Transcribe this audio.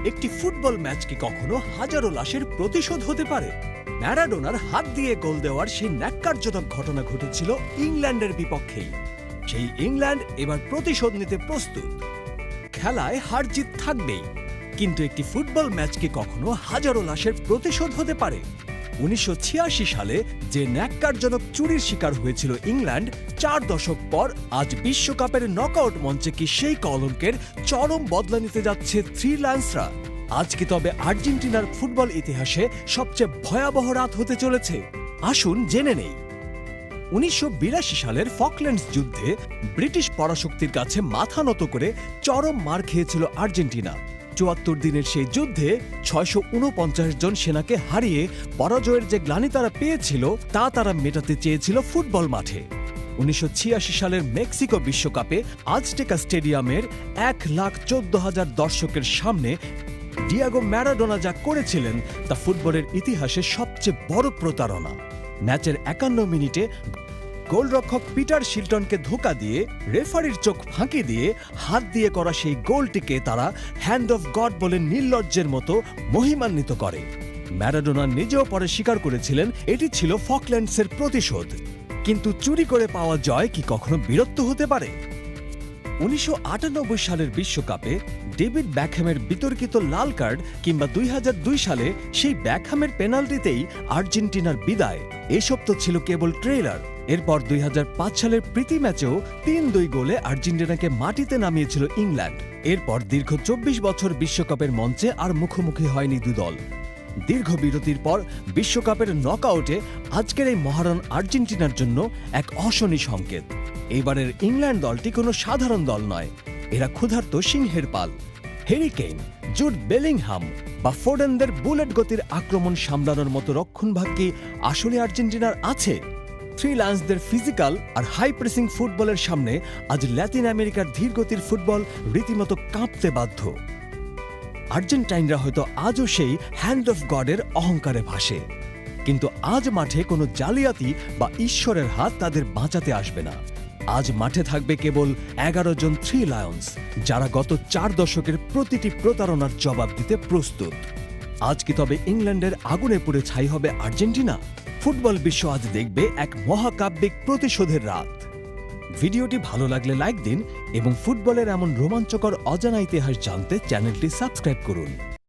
একটি football match কি কখনো হাজারো লাশের প্রতিশোধ হতে পারে? ম্যারাডোনার হাত দিয়ে গোল দেওয়ার সেই ন্যাক্কারজনক ঘটনা ঘটেছিল ইংল্যান্ডের বিপক্ষেই। সেই ইংল্যান্ড এবার প্রতিশোধ নিতে প্রস্তুত। খেলায় হার জিত থাকবেই, কিন্তু একটি ফুটবল ম্যাচ কি কখনো হাজারো লাশের প্রতিশোধ হতে পারে? 1986 সালে যে ন্যাক্কারজনক চুরির শিকার হয়েছিল ইংল্যান্ড, 4 দশক পর আজ বিশ্বকাপের নকআউট মঞ্চে কি সেই কলঙ্কের চরম বদলা নিতে যাচ্ছে থ্রি লায়ন্সরা? আজ কি তবে আর্জেন্টিনার ফুটবল ইতিহাসে সবচেয়ে ভয়াবহ রাত হতে চলেছে? আসুন জেনে নেই। 1982 সালের ফকল্যান্ডস যুদ্ধে ব্রিটিশ পরাশক্তির কাছে মাথা নত করে চরম মার খেয়েছিল আর্জেন্টিনা। 74 দিনের সেই যুদ্ধে 649 জন সেনাকে হারিয়ে পরাজয়ের যে গ্লানি তারা পেয়েছিল তা তারা মেটাতে চেয়েছিল ফুটবল মাঠে। 1986 সালের মেক্সিকো বিশ্বকাপে আজটেকা স্টেডিয়ামের 1,14,000 দর্শকের সামনে ডিয়েগো ম্যারাডোনা যা করেছিলেন তা ফুটবলের ইতিহাসে সবচেয়ে বড় প্রতারণা। ম্যাচের 51 মিনিটে গোলরক্ষক পিটার শিলটনকে ধোঁকা দিয়ে রেফারির চোখ ফাঁকি দিয়ে হাত দিয়ে করা সেই গোলটিকে তারা হ্যান্ড অফ গড বলে নির্লজ্জের মতো মহিমান্বিত করে। ম্যারাডোনা নিজেও পরে স্বীকার করেছিলেন এটি ছিল ফকল্যান্ডসের প্রতিশোধ। কিন্তু চুরি করে পাওয়া জয় কি কখনো বীরত্ব হতে পারে? 1998 সালের বিশ্বকাপে ডেভিড বেকহ্যামের বিতর্কিত লাল কার্ড কিংবা 2002 সালে সেই বেকহ্যামের পেনাল্টিতেই আর্জেন্টিনার বিদায়, এসব তো ছিল কেবল ট্রেলার। এরপর 2005 সালের প্রীতি ম্যাচেও 3-2 গোলে আর্জেন্টিনাকে মাটিতে নামিয়েছিল ইংল্যান্ড। এরপর দীর্ঘ 24 বছর বিশ্বকাপের মঞ্চে আর মুখোমুখি হয়নি দু দল। দীর্ঘ বিরতির পর বিশ্বকাপের নকআউটে আজকের এই মহারণ আর্জেন্টিনার জন্য এক অশনি সংকেত। এবারের ইংল্যান্ড দলটি কোনো সাধারণ দল নয়, এরা ক্ষুধার্ত সিংহের পাল। হ্যারি কেইন, জুড বেলিংহাম বা ফোডেনদের বুলেট গতির আক্রমণ সামলানোর মতো রক্ষণভাগ কি আসলে আর্জেন্টিনার আছে? থ্রি লায়ন্সদের ফিজিক্যাল আর হাই প্রেসিং ফুটবলের সামনে আজ ল্যাতিন আমেরিকার ধীরগতির ফুটবল রীতিমতো কাঁপতে বাধ্য। আর্জেন্টাইনরা হয়তো আজও সেই হ্যান্ড অফ গডের অহংকারে ভাসে, কিন্তু আজ মাঠে কোনো জালিয়াতি বা ঈশ্বরের হাত তাদের বাঁচাতে আসবে না। আজ মাঠে থাকবে কেবল 11 জন থ্রি লায়ন্স, যারা গত 4 দশকের প্রতিটি প্রতারণার জবাব দিতে প্রস্তুত। আজ কি তবে ইংল্যান্ডের আগুনে পুড়ে ছাই হবে আর্জেন্টিনা? ফুটবল বিশ্ব আজ দেখবে এক মহাকাব্যিক প্রতিশোধের রাত। ভিডিওটি ভালো লাগলে লাইক দিন এবং ফুটবলের এমন রোমাঞ্চকর অজানা ইতিহাস জানতে চ্যানেলটি সাবস্ক্রাইব করুন।